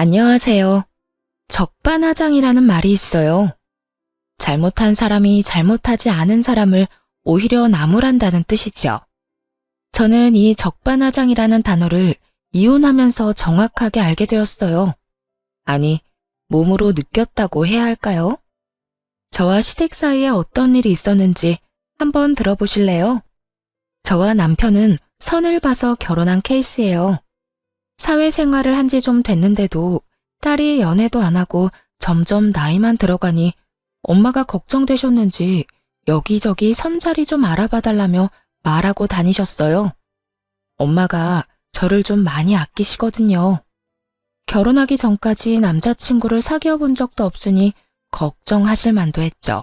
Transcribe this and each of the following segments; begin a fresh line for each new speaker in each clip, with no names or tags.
안녕하세요. 적반하장이라는 말이 있어요. 잘못한 사람이 잘못하지 않은 사람을 오히려 나무란다는 뜻이죠. 저는 이 적반하장이라는 단어를 이혼하면서 정확하게 알게 되었어요. 아니, 몸으로 느꼈다고 해야 할까요? 저와 시댁 사이에 어떤 일이 있었는지 한번 들어보실래요? 저와 남편은 선을 봐서 결혼한 케이스예요. 사회생활을 한 지 좀 됐는데도 딸이 연애도 안 하고 점점 나이만 들어가니 엄마가 걱정되셨는지 여기저기 선자리 좀 알아봐 달라며 말하고 다니셨어요. 엄마가 저를 좀 많이 아끼시거든요. 결혼하기 전까지 남자친구를 사귀어 본 적도 없으니 걱정하실 만도 했죠.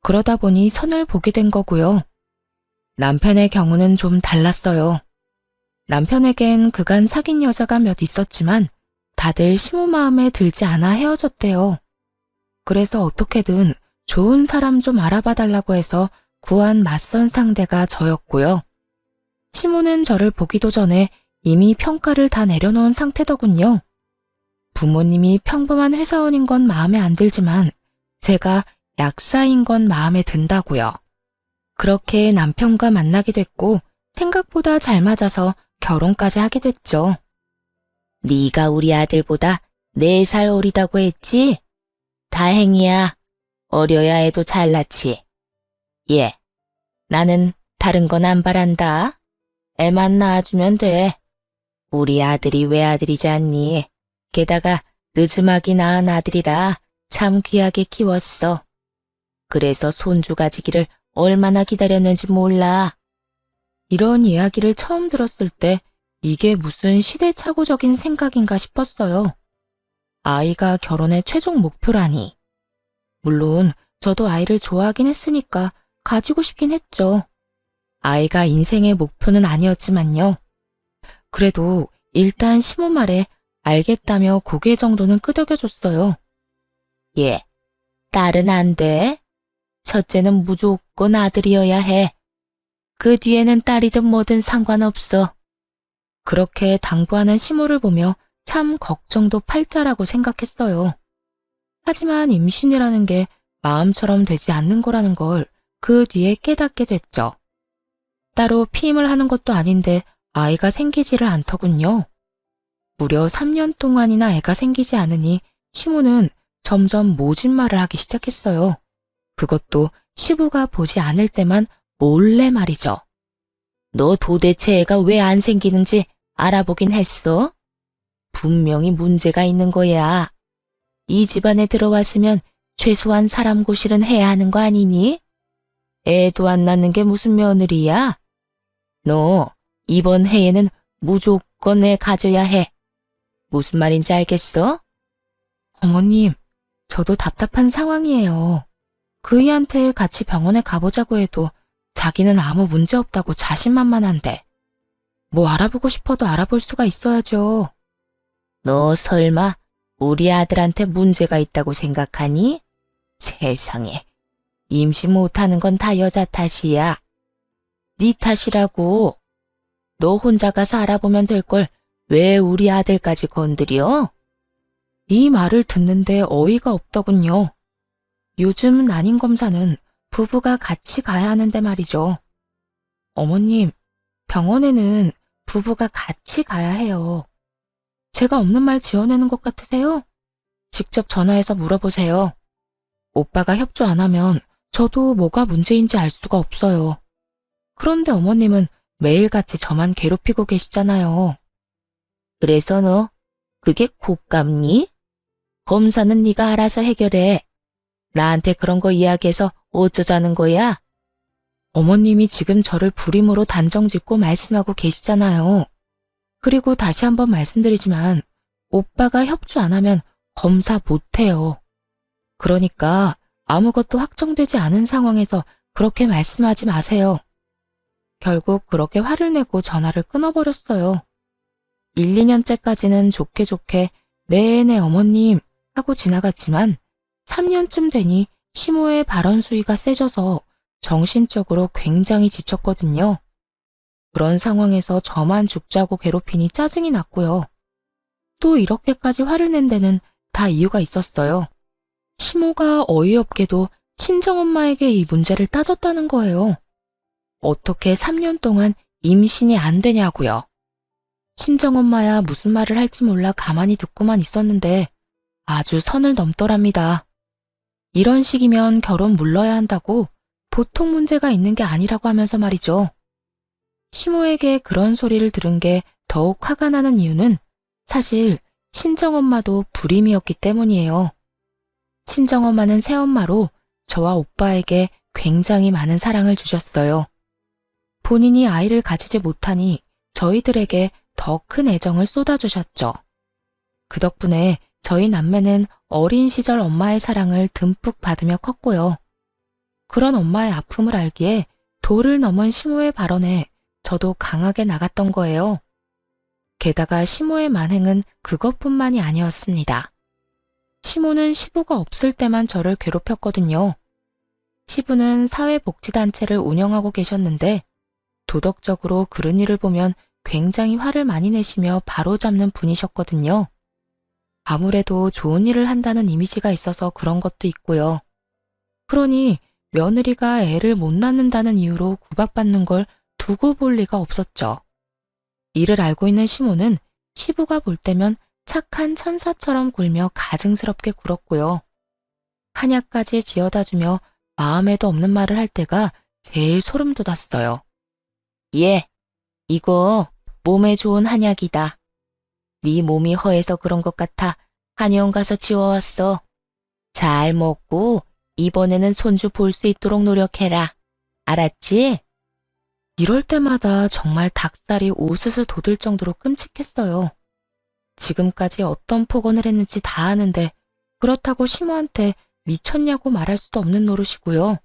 그러다 보니 선을 보게 된 거고요. 남편의 경우는 좀 달랐어요. 남편에겐 그간 사귄 여자가 몇 있었지만 다들 시모 마음에 들지 않아 헤어졌대요. 그래서 어떻게든 좋은 사람 좀 알아봐 달라고 해서 구한 맞선 상대가 저였고요. 시모는 저를 보기도 전에 이미 평가를 다 내려놓은 상태더군요. 부모님이 평범한 회사원인 건 마음에 안 들지만 제가 약사인 건 마음에 든다고요. 그렇게 남편과 만나게 됐고 생각보다 잘 맞아서 결혼까지 하게 됐죠. 네가 우리 아들보다 4살 어리다고 했지? 다행이야. 어려야 해도 잘났지. 예, 나는 다른 건 안 바란다. 애만 낳아주면 돼. 우리 아들이 외아들이지 않니? 게다가 늦음하게 낳은 아들이라 참 귀하게 키웠어. 그래서 손주 가지기를 얼마나 기다렸는지 몰라. 이런 이야기를 처음 들었을 때 이게 무슨 시대착오적인 생각인가 싶었어요. 아이가 결혼의 최종 목표라니. 물론 저도 아이를 좋아하긴 했으니까 가지고 싶긴 했죠. 아이가 인생의 목표는 아니었지만요. 그래도 일단 시모 말에 알겠다며 고개 정도는 끄덕여줬어요. 예, 딸은 안 돼. 첫째는 무조건 아들이어야 해. 그 뒤에는 딸이든 뭐든 상관없어. 그렇게 당부하는 시모를 보며 참 걱정도 팔자라고 생각했어요. 하지만 임신이라는 게 마음처럼 되지 않는 거라는 걸 그 뒤에 깨닫게 됐죠. 따로 피임을 하는 것도 아닌데 아이가 생기지를 않더군요. 무려 3년 동안이나 애가 생기지 않으니 시모는 점점 모진 말을 하기 시작했어요. 그것도 시부가 보지 않을 때만 몰래 말이죠. 너 도대체 애가 왜 안 생기는지 알아보긴 했어? 분명히 문제가 있는 거야. 이 집안에 들어왔으면 최소한 사람 고실은 해야 하는 거 아니니? 애도 안 낳는 게 무슨 며느리야? 너 이번 해에는 무조건 애 가져야 해. 무슨 말인지 알겠어? 어머님, 저도 답답한 상황이에요. 그이한테 같이 병원에 가보자고 해도 자기는 아무 문제 없다고 자신만만한데 뭐 알아보고 싶어도 알아볼 수가 있어야죠. 너 설마 우리 아들한테 문제가 있다고 생각하니? 세상에, 임신 못하는 건 다 여자 탓이야. 네 탓이라고. 너 혼자 가서 알아보면 될 걸 왜 우리 아들까지 건드려? 이 말을 듣는데 어이가 없더군요. 요즘 난임 검사는 부부가 같이 가야 하는데 말이죠. 어머님, 병원에는 부부가 같이 가야 해요. 제가 없는 말 지어내는 것 같으세요? 직접 전화해서 물어보세요. 오빠가 협조 안 하면 저도 뭐가 문제인지 알 수가 없어요. 그런데 어머님은 매일같이 저만 괴롭히고 계시잖아요. 그래서 너 그게 곶감니? 검사는 네가 알아서 해결해. 나한테 그런 거 이야기해서 어쩌자는 거야? 어머님이 지금 저를 불임으로 단정짓고 말씀하고 계시잖아요. 그리고 다시 한번 말씀드리지만 오빠가 협조 안 하면 검사 못해요. 그러니까 아무것도 확정되지 않은 상황에서 그렇게 말씀하지 마세요. 결국 그렇게 화를 내고 전화를 끊어버렸어요. 1, 2년째까지는 좋게 좋게 네네 어머님 하고 지나갔지만 3년쯤 되니 시모의 발언 수위가 세져서 정신적으로 굉장히 지쳤거든요. 그런 상황에서 저만 죽자고 괴롭히니 짜증이 났고요. 또 이렇게까지 화를 낸 데는 다 이유가 있었어요. 시모가 어이없게도 친정엄마에게 이 문제를 따졌다는 거예요. 어떻게 3년 동안 임신이 안 되냐고요. 친정엄마야 무슨 말을 할지 몰라 가만히 듣고만 있었는데 아주 선을 넘더랍니다. 이런 식이면 결혼 물러야 한다고 보통 문제가 있는 게 아니라고 하면서 말이죠. 시모에게 그런 소리를 들은 게 더욱 화가 나는 이유는 사실 친정엄마도 불임이었기 때문이에요. 친정엄마는 새엄마로 저와 오빠에게 굉장히 많은 사랑을 주셨어요. 본인이 아이를 가지지 못하니 저희들에게 더 큰 애정을 쏟아주셨죠. 그 덕분에 저희 남매는 어린 시절 엄마의 사랑을 듬뿍 받으며 컸고요. 그런 엄마의 아픔을 알기에 도를 넘은 시모의 발언에 저도 강하게 나갔던 거예요. 게다가 시모의 만행은 그것뿐만이 아니었습니다. 시모는 시부가 없을 때만 저를 괴롭혔거든요. 시부는 사회복지단체를 운영하고 계셨는데 도덕적으로 그런 일을 보면 굉장히 화를 많이 내시며 바로잡는 분이셨거든요. 아무래도 좋은 일을 한다는 이미지가 있어서 그런 것도 있고요. 그러니 며느리가 애를 못 낳는다는 이유로 구박받는 걸 두고 볼 리가 없었죠. 이를 알고 있는 시모는 시부가 볼 때면 착한 천사처럼 굴며 가증스럽게 굴었고요. 한약까지 지어다주며 마음에도 없는 말을 할 때가 제일 소름 돋았어요. 예, 이거 몸에 좋은 한약이다. 네 몸이 허해서 그런 것 같아 한의원 가서 지워왔어. 잘 먹고 이번에는 손주 볼 수 있도록 노력해라. 알았지? 이럴 때마다 정말 닭살이 오스스 돋을 정도로 끔찍했어요. 지금까지 어떤 폭언을 했는지 다 아는데 그렇다고 시모한테 미쳤냐고 말할 수도 없는 노릇이고요.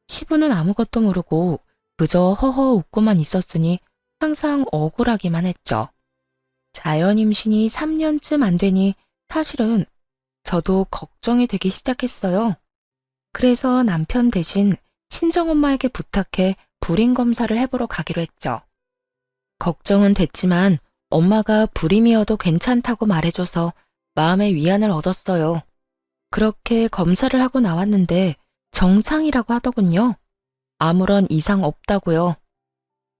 시부는 아무것도 모르고 그저 허허 웃고만 있었으니 항상 억울하기만 했죠. 자연 임신이 3년쯤 안 되니 사실은 저도 걱정이 되기 시작했어요. 그래서 남편 대신 친정엄마에게 부탁해 불임 검사를 해보러 가기로 했죠. 걱정은 됐지만 엄마가 불임이어도 괜찮다고 말해줘서 마음의 위안을 얻었어요. 그렇게 검사를 하고 나왔는데 정상이라고 하더군요. 아무런 이상 없다고요.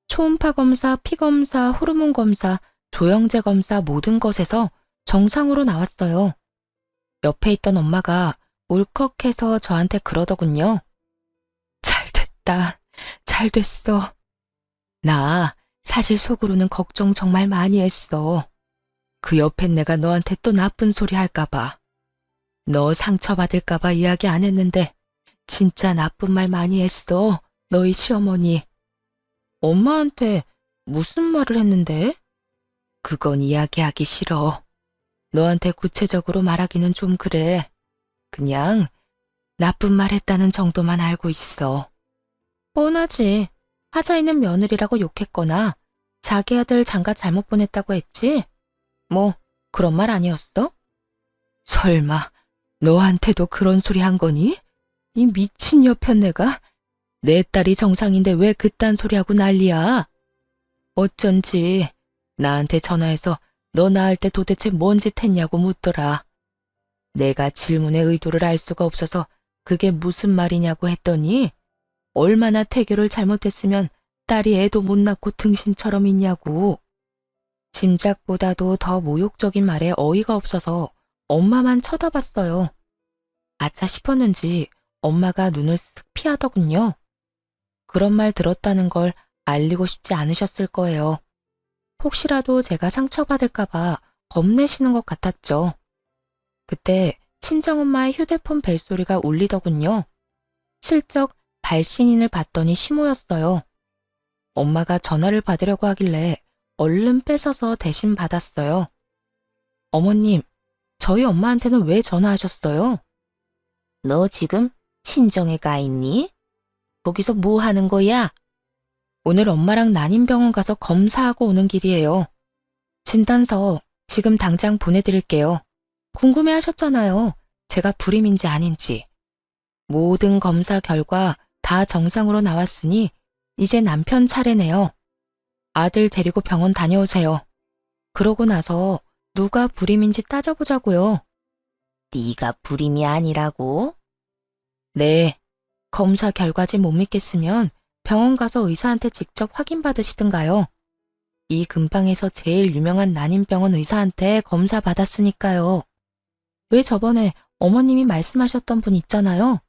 초음파 검사, 피 검사, 호르몬 검사, 조영제 검사 모든 것에서 정상으로 나왔어요. 옆에 있던 엄마가 울컥해서 저한테 그러더군요. 잘 됐다. 잘 됐어. 나 사실 속으로는 걱정 정말 많이 했어. 그 옆엔 내가 너한테 또 나쁜 소리 할까봐. 너 상처받을까봐 이야기 안 했는데 진짜 나쁜 말 많이 했어. 너희 시어머니. 엄마한테 무슨 말을 했는데? 그건 이야기하기 싫어. 너한테 구체적으로 말하기는 좀 그래. 그냥 나쁜 말 했다는 정도만 알고 있어. 뻔하지. 하자 있는 며느리라고 욕했거나 자기 아들 장가 잘못 보냈다고 했지? 뭐 그런 말 아니었어? 설마 너한테도 그런 소리 한 거니? 이 미친 여편네가? 내 딸이 정상인데 왜 그딴 소리 하고 난리야? 어쩐지 나한테 전화해서 너 낳을 때 도대체 뭔 짓 했냐고 묻더라. 내가 질문의 의도를 알 수가 없어서 그게 무슨 말이냐고 했더니 얼마나 태교를 잘못했으면 딸이 애도 못 낳고 등신처럼 있냐고. 짐작보다도 더 모욕적인 말에 어이가 없어서 엄마만 쳐다봤어요. 아차 싶었는지 엄마가 눈을 쓱 피하더군요. 그런 말 들었다는 걸 알리고 싶지 않으셨을 거예요. 혹시라도 제가 상처받을까봐 겁내시는 것 같았죠. 그때 친정엄마의 휴대폰 벨소리가 울리더군요. 슬쩍 발신인을 봤더니 시모였어요. 엄마가 전화를 받으려고 하길래 얼른 뺏어서 대신 받았어요. 어머님, 저희 엄마한테는 왜 전화하셨어요? 너 지금 친정에 가 있니? 거기서 뭐 하는 거야? 오늘 엄마랑 난임병원 가서 검사하고 오는 길이에요. 진단서 지금 당장 보내드릴게요. 궁금해 하셨잖아요. 제가 불임인지 아닌지. 모든 검사 결과 다 정상으로 나왔으니 이제 남편 차례네요. 아들 데리고 병원 다녀오세요. 그러고 나서 누가 불임인지 따져보자고요.
네가 불임이 아니라고?
네, 검사 결과지 못 믿겠으면 병원 가서 의사한테 직접 확인받으시든가요. 이 근방에서 제일 유명한 난임병원 의사한테 검사 받았으니까요. 왜 저번에 어머님이 말씀하셨던 분 있잖아요.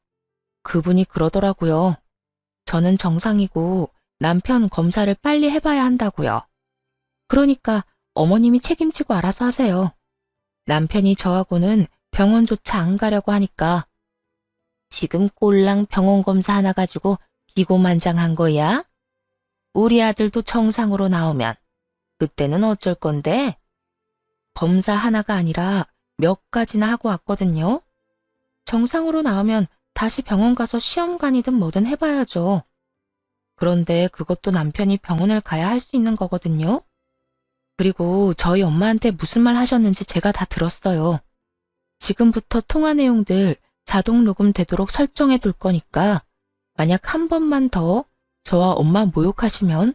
그분이 그러더라고요. 저는 정상이고 남편 검사를 빨리 해봐야 한다고요. 그러니까 어머님이 책임지고 알아서 하세요. 남편이 저하고는 병원조차 안 가려고 하니까.
지금 꼴랑 병원 검사 하나 가지고 기고만장한 거야? 우리 아들도 정상으로 나오면 그때는 어쩔 건데?
검사 하나가 아니라 몇 가지나 하고 왔거든요. 정상으로 나오면 다시 병원 가서 시험관이든 뭐든 해봐야죠. 그런데 그것도 남편이 병원을 가야 할 수 있는 거거든요. 그리고 저희 엄마한테 무슨 말 하셨는지 제가 다 들었어요. 지금부터 통화 내용들 자동 녹음되도록 설정해 둘 거니까 만약 한 번만 더 저와 엄마 모욕하시면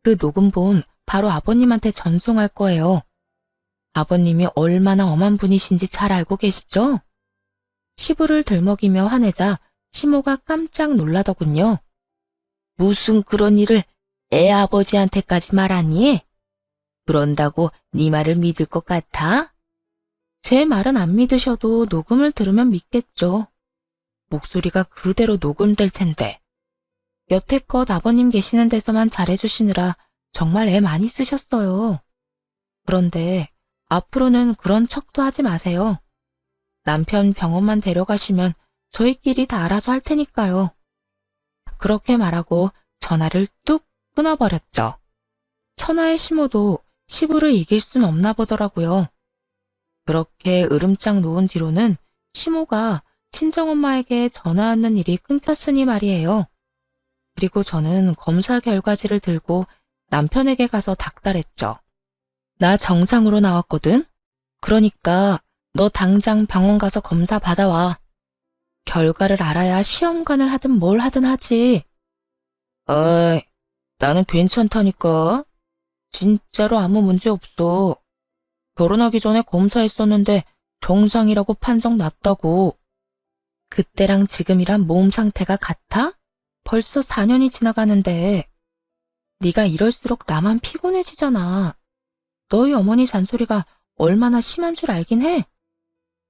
그 녹음본 바로 아버님한테 전송할 거예요. 아버님이 얼마나 엄한 분이신지 잘 알고 계시죠? 시부를 들먹이며 화내자 시모가 깜짝 놀라더군요.
무슨 그런 일을 애 아버지한테까지 말하니? 그런다고 네 말을 믿을 것 같아?
제 말은 안 믿으셔도 녹음을 들으면 믿겠죠. 목소리가 그대로 녹음될 텐데. 여태껏 아버님 계시는 데서만 잘해주시느라 정말 애 많이 쓰셨어요. 그런데 앞으로는 그런 척도 하지 마세요. 남편 병원만 데려가시면 저희끼리 다 알아서 할 테니까요. 그렇게 말하고 전화를 뚝 끊어버렸죠. 천하의 시모도 시부를 이길 순 없나 보더라고요. 그렇게 으름장 놓은 뒤로는 시모가 친정엄마에게 전화하는 일이 끊겼으니 말이에요. 그리고 저는 검사 결과지를 들고 남편에게 가서 닥달했죠. 나 정상으로 나왔거든? 그러니까 너 당장 병원 가서 검사 받아와. 결과를 알아야 시험관을 하든 뭘 하든 하지. 어이, 나는 괜찮다니까. 진짜로 아무 문제 없어. 결혼하기 전에 검사했었는데 정상이라고 판정 났다고. 그때랑 지금이랑 몸 상태가 같아? 벌써 4년이 지나가는데. 네가 이럴수록 나만 피곤해지잖아. 너희 어머니 잔소리가 얼마나 심한 줄 알긴 해.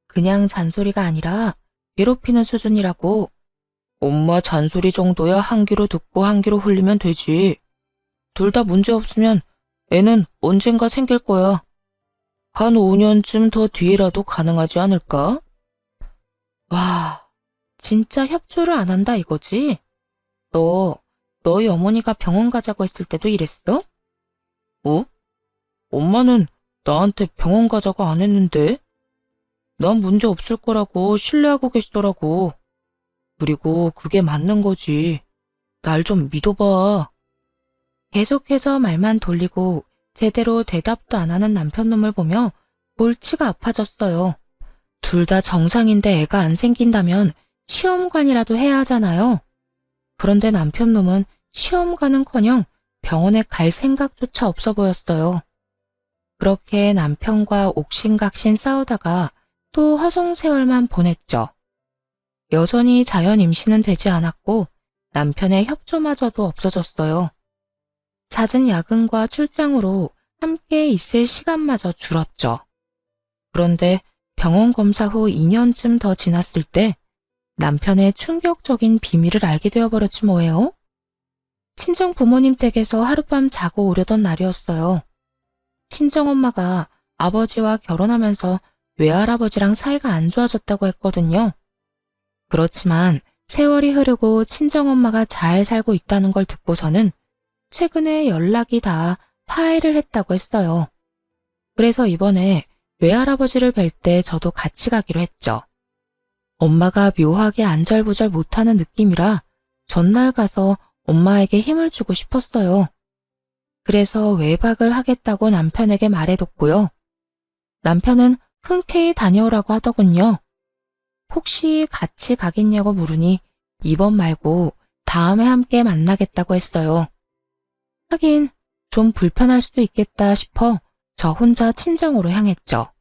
그냥 잔소리가 아니라 괴롭히는 수준이라고. 엄마 잔소리 정도야 한 귀로 듣고 한 귀로 흘리면 되지. 둘 다 문제 없으면 애는 언젠가 생길 거야. 한 5년쯤 더 뒤에라도 가능하지 않을까? 와, 진짜 협조를 안 한다 이거지? 너희 어머니가 병원 가자고 했을 때도 이랬어? 어? 엄마는 나한테 병원 가자고 안 했는데? 난 문제 없을 거라고 신뢰하고 계시더라고. 그리고 그게 맞는 거지. 날 좀 믿어봐. 계속해서 말만 돌리고 제대로 대답도 안 하는 남편 놈을 보며 골치가 아파졌어요. 둘 다 정상인데 애가 안 생긴다면 시험관이라도 해야 하잖아요. 그런데 남편 놈은 시험관은커녕 병원에 갈 생각조차 없어 보였어요. 그렇게 남편과 옥신각신 싸우다가 또 허송세월만 보냈죠. 여전히 자연 임신은 되지 않았고 남편의 협조마저도 없어졌어요. 잦은 야근과 출장으로 함께 있을 시간마저 줄었죠. 그런데 병원 검사 후 2년쯤 더 지났을 때 남편의 충격적인 비밀을 알게 되어버렸지 뭐예요? 친정 부모님 댁에서 하룻밤 자고 오려던 날이었어요. 친정엄마가 아버지와 결혼하면서 외할아버지랑 사이가 안 좋아졌다고 했거든요. 그렇지만 세월이 흐르고 친정엄마가 잘 살고 있다는 걸 듣고서는 최근에 연락이 다 파해를 했다고 했어요. 그래서 이번에 외할아버지를 뵐 때 저도 같이 가기로 했죠. 엄마가 묘하게 안절부절 못하는 느낌이라 전날 가서 엄마에게 힘을 주고 싶었어요. 그래서 외박을 하겠다고 남편에게 말해뒀고요. 남편은 흔쾌히 다녀오라고 하더군요. 혹시 같이 가겠냐고 물으니 이번 말고 다음에 함께 만나겠다고 했어요. 하긴 좀 불편할 수도 있겠다 싶어 저 혼자 친정으로 향했죠.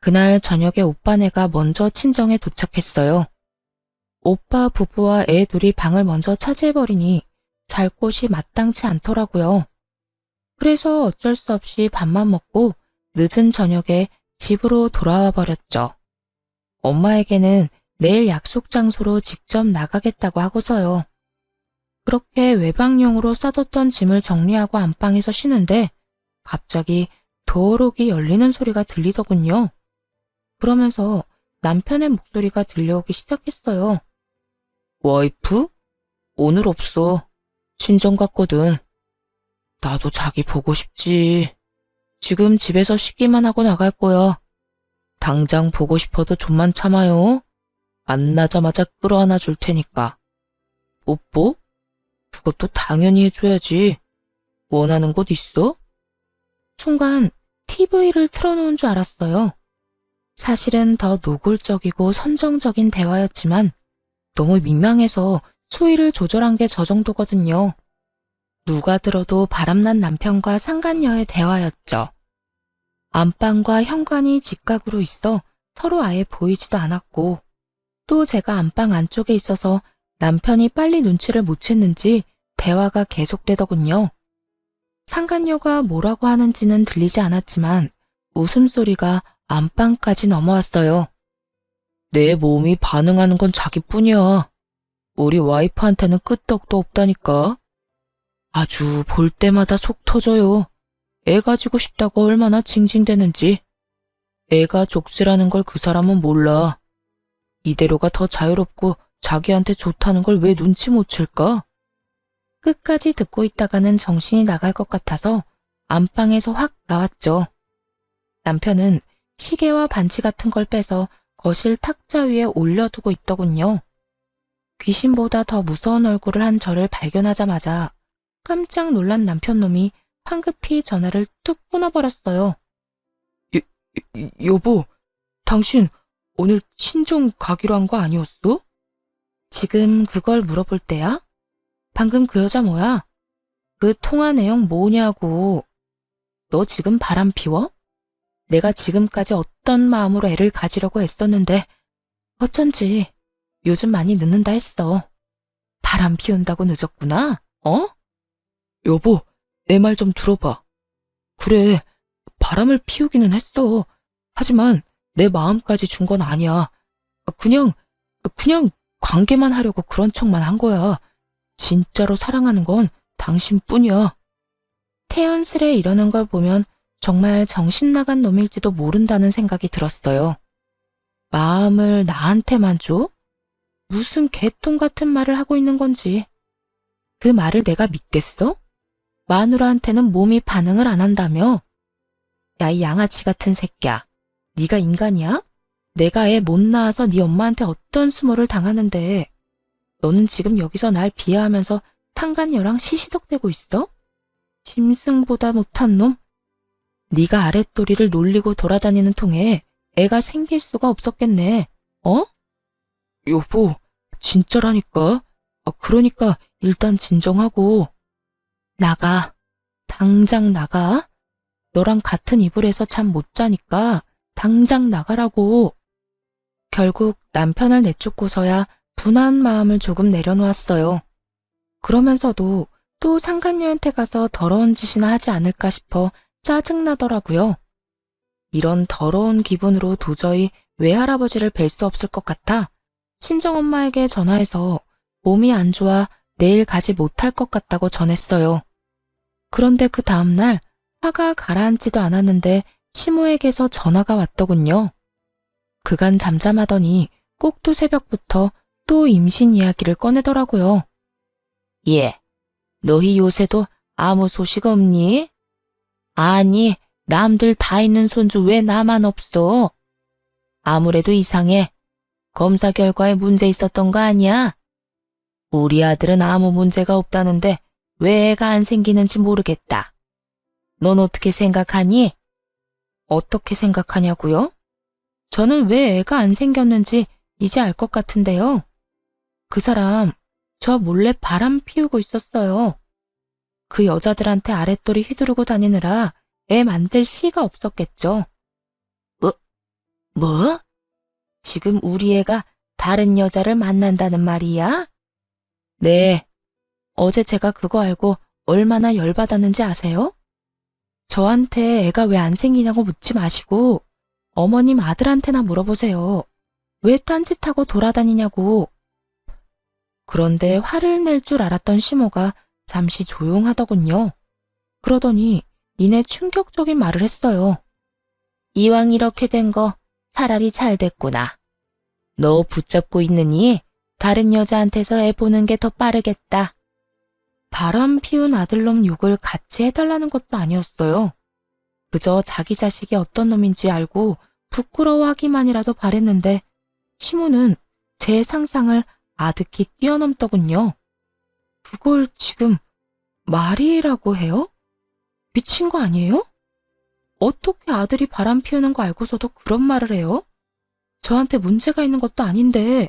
그날 저녁에 오빠네가 먼저 친정에 도착했어요. 오빠 부부와 애 둘이 방을 먼저 차지해버리니 잘 곳이 마땅치 않더라고요. 그래서 어쩔 수 없이 밥만 먹고 늦은 저녁에 집으로 돌아와 버렸죠. 엄마에게는 내일 약속 장소로 직접 나가겠다고 하고서요. 그렇게 외박용으로 싸뒀던 짐을 정리하고 안방에서 쉬는데 갑자기 도어록이 열리는 소리가 들리더군요. 그러면서 남편의 목소리가 들려오기 시작했어요. 와이프? 오늘 없어. 친정 갔거든. 나도 자기 보고 싶지. 지금 집에서 쉬기만 하고 나갈 거야. 당장 보고 싶어도 좀만 참아요. 만나자마자 끌어안아 줄 테니까. 뽀뽀? 그것도 당연히 해줘야지. 원하는 곳 있어? 순간 TV를 틀어놓은 줄 알았어요. 사실은 더 노골적이고 선정적인 대화였지만 너무 민망해서 수위를 조절한 게 저 정도거든요. 누가 들어도 바람난 남편과 상간녀의 대화였죠. 안방과 현관이 직각으로 있어 서로 아예 보이지도 않았고 또 제가 안방 안쪽에 있어서 남편이 빨리 눈치를 못 챘는지 대화가 계속되더군요. 상간녀가 뭐라고 하는지는 들리지 않았지만 웃음소리가 안방까지 넘어왔어요. 내 몸이 반응하는 건 자기뿐이야. 우리 와이프한테는 끄떡도 없다니까. 아주 볼 때마다 속 터져요. 애 가지고 싶다고 얼마나 징징대는지. 애가 족쇄라는 걸 그 사람은 몰라. 이대로가 더 자유롭고 자기한테 좋다는 걸 왜 눈치 못 챌까? 끝까지 듣고 있다가는 정신이 나갈 것 같아서 안방에서 확 나왔죠. 남편은 시계와 반지 같은 걸 빼서 거실 탁자 위에 올려두고 있더군요. 귀신보다 더 무서운 얼굴을 한 저를 발견하자마자 깜짝 놀란 남편놈이 황급히 전화를 뚝 끊어버렸어요. 여보, 당신 오늘 친정 가기로 한 거 아니었어? 지금 그걸 물어볼 때야? 방금 그 여자 뭐야? 그 통화 내용 뭐냐고. 너 지금 바람 피워? 내가 지금까지 어떤 마음으로 애를 가지려고 애썼는데 어쩐지 요즘 많이 늦는다 했어. 바람 피운다고 늦었구나, 어? 여보, 내 말 좀 들어봐. 그래, 바람을 피우기는 했어. 하지만 내 마음까지 준 건 아니야. 그냥 관계만 하려고 그런 척만 한 거야. 진짜로 사랑하는 건 당신뿐이야. 태연스레 이러는 걸 보면 정말 정신 나간 놈일지도 모른다는 생각이 들었어요. 마음을 나한테만 줘? 무슨 개똥 같은 말을 하고 있는 건지. 그 말을 내가 믿겠어? 마누라한테는 몸이 반응을 안 한다며? 야, 이 양아치 같은 새끼야. 네가 인간이야? 내가 애 못 낳아서 네 엄마한테 어떤 수모를 당하는데 너는 지금 여기서 날 비하하면서 탕간녀랑 시시덕대고 있어? 짐승보다 못한 놈? 네가 아랫도리를 놀리고 돌아다니는 통에 애가 생길 수가 없었겠네. 어? 여보, 진짜라니까. 그러니까 일단 진정하고. 나가. 당장 나가. 너랑 같은 이불에서 잠 못 자니까 당장 나가라고. 결국 남편을 내쫓고서야 분한 마음을 조금 내려놓았어요. 그러면서도 또 상간녀한테 가서 더러운 짓이나 하지 않을까 싶어 짜증나더라고요. 이런 더러운 기분으로 도저히 외할아버지를 뵐 수 없을 것 같아 친정엄마에게 전화해서 몸이 안 좋아 내일 가지 못할 것 같다고 전했어요. 그런데 그 다음날 화가 가라앉지도 않았는데 시모에게서 전화가 왔더군요. 그간 잠잠하더니 꼭두 새벽부터 또 임신 이야기를 꺼내더라고요. 예, 너희 요새도 아무 소식 없니? 아니, 남들 다 있는 손주 왜 나만 없어? 아무래도 이상해. 검사 결과에 문제 있었던 거 아니야? 우리 아들은 아무 문제가 없다는데 왜 애가 안 생기는지 모르겠다. 넌 어떻게 생각하니? 어떻게 생각하냐고요? 저는 왜 애가 안 생겼는지 이제 알 것 같은데요. 그 사람 저 몰래 바람 피우고 있었어요. 그 여자들한테 아랫도리 휘두르고 다니느라 애 만들 씨가 없었겠죠.
뭐? 지금 우리 애가 다른 여자를 만난다는 말이야?
네. 어제 제가 그거 알고 얼마나 열받았는지 아세요? 저한테 애가 왜 안 생기냐고 묻지 마시고 어머님 아들한테나 물어보세요. 왜 딴짓하고 돌아다니냐고. 그런데 화를 낼 줄 알았던 시모가 잠시 조용하더군요. 그러더니 이내 충격적인 말을 했어요.
이왕 이렇게 된 거 차라리 잘 됐구나. 너 붙잡고 있느니 다른 여자한테서 애 보는 게 더 빠르겠다.
바람 피운 아들놈 욕을 같이 해달라는 것도 아니었어요. 그저 자기 자식이 어떤 놈인지 알고 부끄러워하기만이라도 바랬는데 시모는 제 상상을 아득히 뛰어넘더군요. 그걸 지금 말이라고 해요? 미친 거 아니에요? 어떻게 아들이 바람 피우는 거 알고서도 그런 말을 해요? 저한테 문제가 있는 것도 아닌데.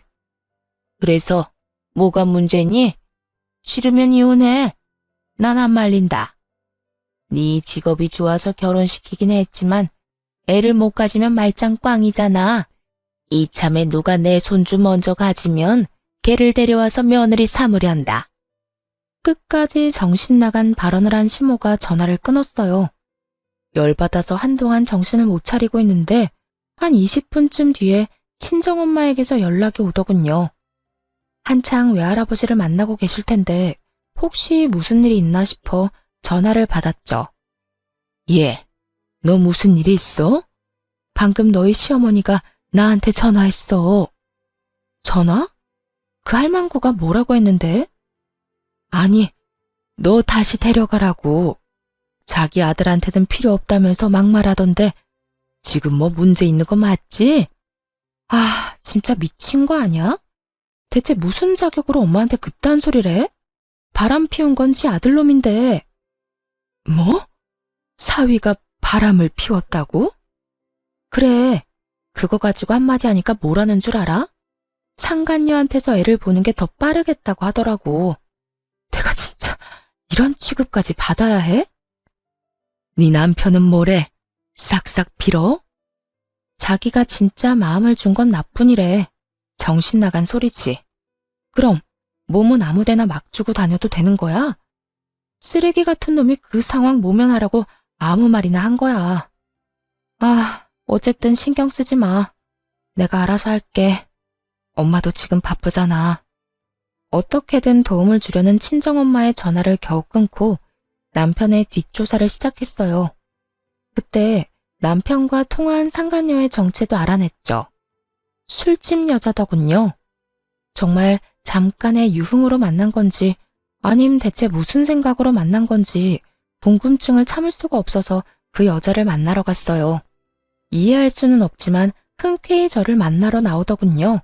그래서 뭐가 문제니? 싫으면 이혼해. 난 안 말린다. 네 직업이 좋아서 결혼시키긴 했지만 애를 못 가지면 말짱 꽝이잖아. 이참에 누가 내 손주 먼저 가지면 걔를 데려와서 며느리 삼으련다.
끝까지 정신 나간 발언을 한 시모가 전화를 끊었어요. 열받아서 한동안 정신을 못 차리고 있는데 한 20분쯤 뒤에 친정엄마에게서 연락이 오더군요. 한창 외할아버지를 만나고 계실 텐데 혹시 무슨 일이 있나 싶어 전화를 받았죠.
예, 너 무슨 일이 있어?
방금 너희 시어머니가 나한테 전화했어. 전화? 그 할망구가 뭐라고 했는데? 아니, 너 다시 데려가라고. 자기 아들한테는 필요 없다면서 막말하던데 지금 뭐 문제 있는 거 맞지? 아, 진짜 미친 거 아니야? 대체 무슨 자격으로 엄마한테 그딴 소리를 해? 바람 피운 건 지 아들놈인데. 뭐? 사위가 바람을 피웠다고? 그래, 그거 가지고 한마디 하니까 뭐라는 줄 알아? 상간녀한테서 애를 보는 게 더 빠르겠다고 하더라고. 내가 진짜 이런 취급까지 받아야 해? 네 남편은 뭐래? 싹싹 빌어? 자기가 진짜 마음을 준 건 나뿐이래. 정신 나간 소리지. 그럼 몸은 아무데나 막 주고 다녀도 되는 거야? 쓰레기 같은 놈이 그 상황 모면하라고 아무 말이나 한 거야. 아, 어쨌든 신경 쓰지 마. 내가 알아서 할게. 엄마도 지금 바쁘잖아. 어떻게든 도움을 주려는 친정엄마의 전화를 겨우 끊고 남편의 뒷조사를 시작했어요. 그때 남편과 통화한 상간녀의 정체도 알아냈죠. 술집 여자더군요. 정말 잠깐의 유흥으로 만난 건지 아님 대체 무슨 생각으로 만난 건지 궁금증을 참을 수가 없어서 그 여자를 만나러 갔어요. 이해할 수는 없지만 흔쾌히 저를 만나러 나오더군요.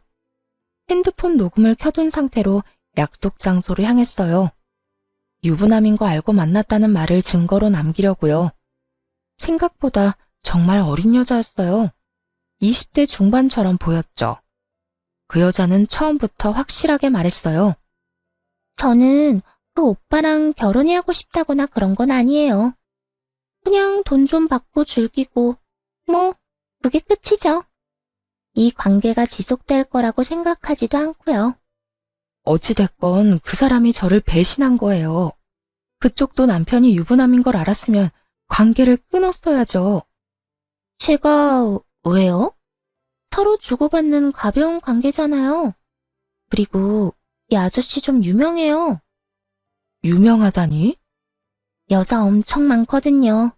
핸드폰 녹음을 켜둔 상태로 약속 장소로 향했어요. 유부남인 거 알고 만났다는 말을 증거로 남기려고요. 생각보다 정말 어린 여자였어요. 20대 중반처럼 보였죠. 그 여자는 처음부터 확실하게 말했어요.
저는 그 오빠랑 결혼이 하고 싶다거나 그런 건 아니에요. 그냥 돈 좀 받고 즐기고, 뭐, 그게 끝이죠. 이 관계가 지속될 거라고 생각하지도 않고요.
어찌됐건 그 사람이 저를 배신한 거예요. 그쪽도 남편이 유부남인 걸 알았으면 관계를 끊었어야죠.
제가, 왜요? 서로 주고받는 가벼운 관계잖아요. 그리고 이 아저씨 좀 유명해요.
유명하다니?
여자 엄청 많거든요.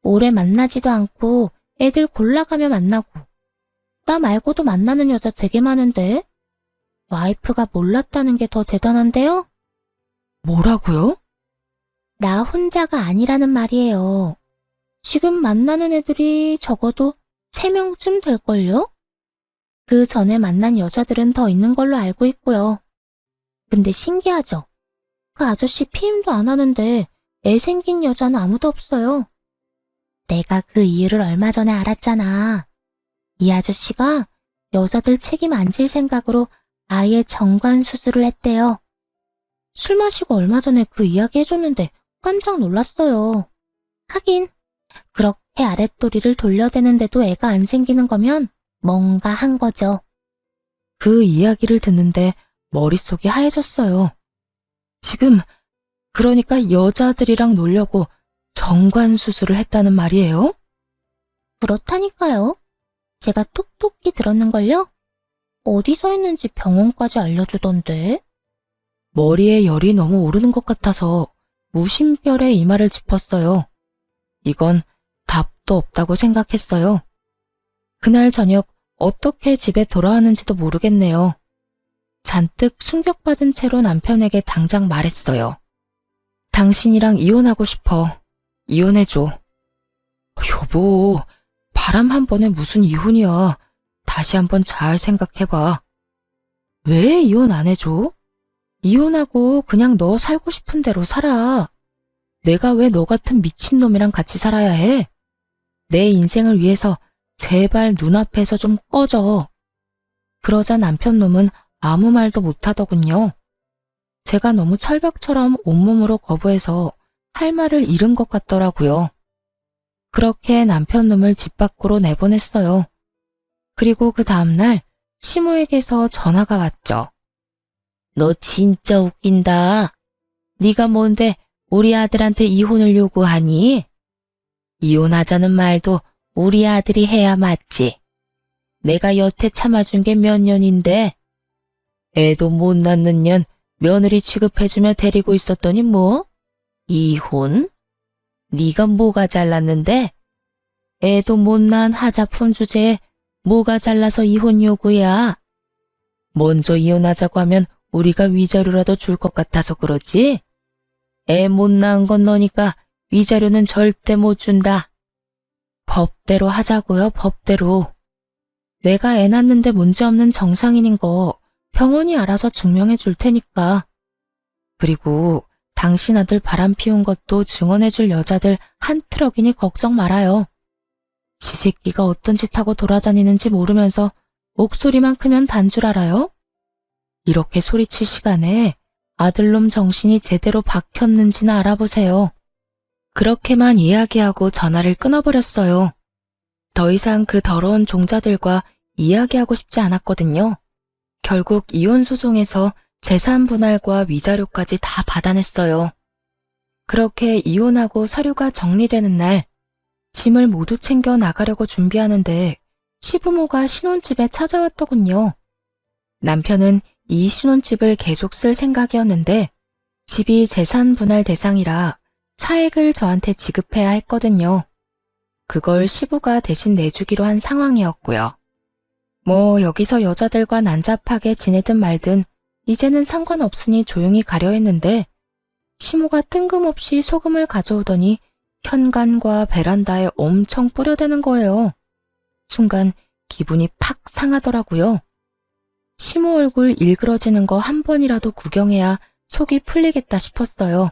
오래 만나지도 않고 애들 골라가며 만나고. 나 말고도 만나는 여자 되게 많은데. 와이프가 몰랐다는 게 더 대단한데요?
뭐라고요?
나 혼자가 아니라는 말이에요. 지금 만나는 애들이 적어도 3명쯤 될걸요? 그 전에 만난 여자들은 더 있는 걸로 알고 있고요. 근데 신기하죠? 그 아저씨 피임도 안 하는데 애 생긴 여자는 아무도 없어요. 내가 그 이유를 얼마 전에 알았잖아. 이 아저씨가 여자들 책임 안 질 생각으로 아예 정관 수술을 했대요. 술 마시고 얼마 전에 그 이야기 해줬는데 깜짝 놀랐어요. 하긴 그렇게 아랫도리를 돌려대는데도 애가 안 생기는 거면 뭔가 한 거죠.
그 이야기를 듣는데 머릿속이 하얘졌어요. 지금 그러니까 여자들이랑 놀려고 정관 수술을 했다는 말이에요?
그렇다니까요. 제가 톡톡히 들었는걸요? 어디서 했는지 병원까지 알려주던데.
머리에 열이 너무 오르는 것 같아서 무심결에 이마를 짚었어요. 이건 답도 없다고 생각했어요. 그날 저녁 어떻게 집에 돌아왔는지도 모르겠네요. 잔뜩 충격받은 채로 남편에게 당장 말했어요. 당신이랑 이혼하고 싶어. 이혼해줘. 여보, 바람 한 번에 무슨 이혼이야. 다시 한번 잘 생각해봐. 왜 이혼 안 해줘? 이혼하고 그냥 너 살고 싶은 대로 살아. 내가 왜 너 같은 미친놈이랑 같이 살아야 해? 내 인생을 위해서 제발 눈앞에서 좀 꺼져. 그러자 남편놈은 아무 말도 못하더군요. 제가 너무 철벽처럼 온몸으로 거부해서 할 말을 잃은 것 같더라고요. 그렇게 남편놈을 집 밖으로 내보냈어요. 그리고 그 다음날 시모에게서 전화가 왔죠.
너 진짜 웃긴다. 네가 뭔데 우리 아들한테 이혼을 요구하니? 이혼하자는 말도 우리 아들이 해야 맞지. 내가 여태 참아준 게 몇 년인데 애도 못 낳는 년 며느리 취급해주며 데리고 있었더니 뭐? 이혼? 네가 뭐가 잘났는데? 애도 못 낳은 하자품 주제에 뭐가 잘나서 이혼 요구야? 먼저 이혼하자고 하면 우리가 위자료라도 줄 것 같아서 그러지? 애 못 낳은 건 너니까 위자료는 절대 못 준다.
법대로 하자고요, 법대로. 내가 애 낳는데 문제없는 정상인인 거 병원이 알아서 증명해 줄 테니까. 그리고 당신 아들 바람 피운 것도 증언해 줄 여자들 한 트럭이니 걱정 말아요. 지 새끼가 어떤 짓 하고 돌아다니는지 모르면서 목소리만 크면 단 줄 알아요? 이렇게 소리칠 시간에 아들놈 정신이 제대로 박혔는지나 알아보세요. 그렇게만 이야기하고 전화를 끊어버렸어요. 더 이상 그 더러운 종자들과 이야기하고 싶지 않았거든요. 결국 이혼 소송에서 재산 분할과 위자료까지 다 받아냈어요. 그렇게 이혼하고 서류가 정리되는 날, 짐을 모두 챙겨 나가려고 준비하는데 시부모가 신혼집에 찾아왔더군요. 남편은 이 신혼집을 계속 쓸 생각이었는데 집이 재산 분할 대상이라 차액을 저한테 지급해야 했거든요. 그걸 시부가 대신 내주기로 한 상황이었고요. 뭐 여기서 여자들과 난잡하게 지내든 말든 이제는 상관없으니 조용히 가려 했는데 시모가 뜬금없이 소금을 가져오더니 현관과 베란다에 엄청 뿌려대는 거예요. 순간 기분이 팍 상하더라고요. 시모 얼굴 일그러지는 거 한 번이라도 구경해야 속이 풀리겠다 싶었어요.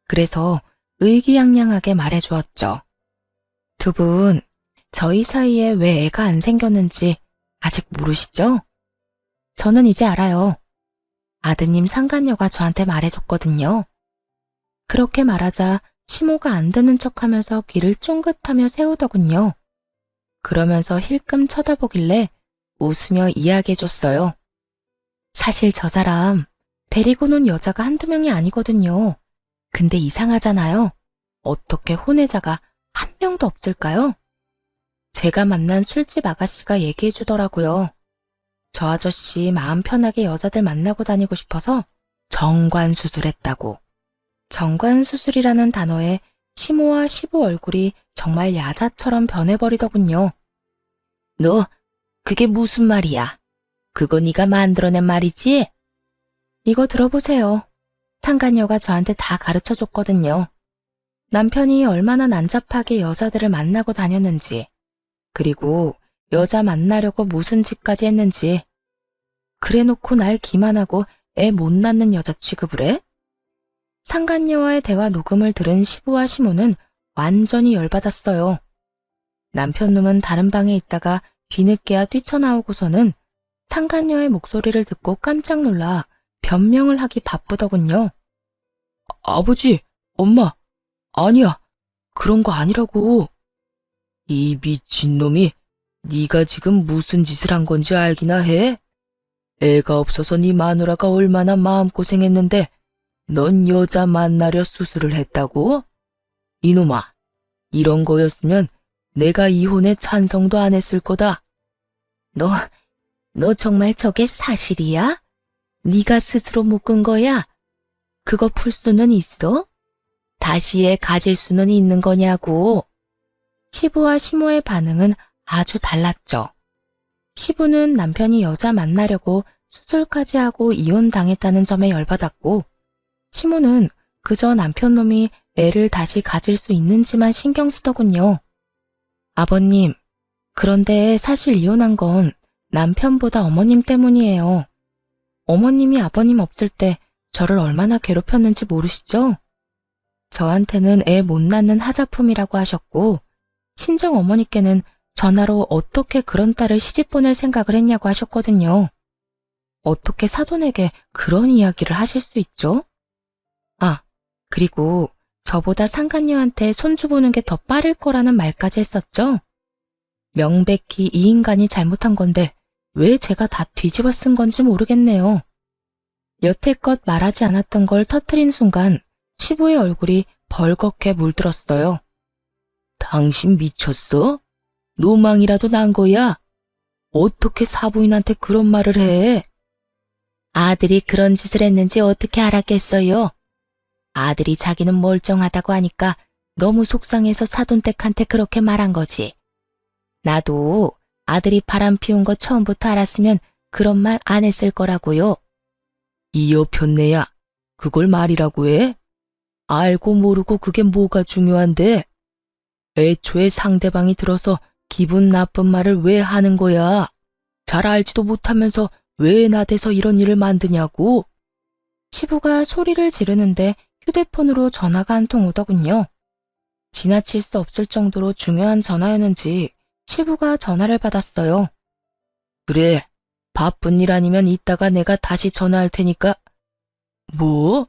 그래서 의기양양하게 말해주었죠. 두 분, 저희 사이에 왜 애가 안 생겼는지 아직 모르시죠? 저는 이제 알아요. 아드님 상간녀가 저한테 말해줬거든요. 그렇게 말하자 시모가 안 듣는 척하면서 귀를 쫑긋하며 세우더군요. 그러면서 힐끔 쳐다보길래 웃으며 이야기해줬어요. 사실 저 사람 데리고 논 여자가 한두 명이 아니거든요. 근데 이상하잖아요. 어떻게 혼외자가 한 명도 없을까요? 제가 만난 술집 아가씨가 얘기해 주더라고요. 저 아저씨 마음 편하게 여자들 만나고 다니고 싶어서 정관 수술했다고. 정관 수술이라는 단어에 시모와 시부 얼굴이 정말 야자처럼 변해버리더군요.
너 그게 무슨 말이야? 그거 네가 만들어낸 말이지?
이거 들어보세요. 상간녀가 저한테 다 가르쳐 줬거든요. 남편이 얼마나 난잡하게 여자들을 만나고 다녔는지, 그리고 여자 만나려고 무슨 짓까지 했는지. 그래놓고 날 기만하고 애 못 낳는 여자 취급을 해? 상간녀와의 대화 녹음을 들은 시부와 시모는 완전히 열받았어요. 남편놈은 다른 방에 있다가 뒤늦게야 뛰쳐나오고서는 상간녀의 목소리를 듣고 깜짝 놀라 변명을 하기 바쁘더군요. 아버지, 엄마, 아니야.
그런 거 아니라고. 이 미친놈이 네가 지금 무슨 짓을 한 건지 알기나 해? 애가 없어서 네 마누라가 얼마나 마음고생했는데 넌 여자 만나려 수술을 했다고? 이놈아, 이런 거였으면 내가 이혼에 찬성도 안 했을 거다. 너 정말 저게 사실이야? 네가 스스로 묶은 거야? 그거 풀 수는 있어? 다시 애 가질 수는 있는 거냐고.
시부와 시모의 반응은 아주 달랐죠. 시부는 남편이 여자 만나려고 수술까지 하고 이혼당했다는 점에 열받았고, 시모는 그저 남편 놈이 애를 다시 가질 수 있는지만 신경 쓰더군요. 아버님, 그런데 사실 이혼한 건 남편보다 어머님 때문이에요. 어머님이 아버님 없을 때 저를 얼마나 괴롭혔는지 모르시죠? 저한테는 애 못 낳는 하자품이라고 하셨고, 친정 어머니께는 전화로 어떻게 그런 딸을 시집 보낼 생각을 했냐고 하셨거든요. 어떻게 사돈에게 그런 이야기를 하실 수 있죠? 아, 그리고 저보다 상간녀한테 손주 보는 게 더 빠를 거라는 말까지 했었죠? 명백히 이 인간이 잘못한 건데 왜 제가 다 뒤집어 쓴 건지 모르겠네요. 여태껏 말하지 않았던 걸 터뜨린 순간 시부의 얼굴이 벌겋게 물들었어요.
당신 미쳤어? 노망이라도 난 거야? 어떻게 사부인한테 그런 말을 해?
아들이 그런 짓을 했는지 어떻게 알았겠어요? 아들이 자기는 멀쩡하다고 하니까 너무 속상해서 사돈댁한테 그렇게 말한 거지. 나도 아들이 바람 피운 거 처음부터 알았으면 그런 말 안 했을 거라고요.
이 여편네야, 그걸 말이라고 해? 알고 모르고 그게 뭐가 중요한데? 애초에 상대방이 들어서 기분 나쁜 말을 왜 하는 거야? 잘 알지도 못하면서 왜 나대서 이런 일을 만드냐고?
시부가 소리를 지르는데 휴대폰으로 전화가 한 통 오더군요. 지나칠 수 없을 정도로 중요한 전화였는지 시부가 전화를 받았어요.
그래, 바쁜 일 아니면 이따가 내가 다시 전화할 테니까. 뭐?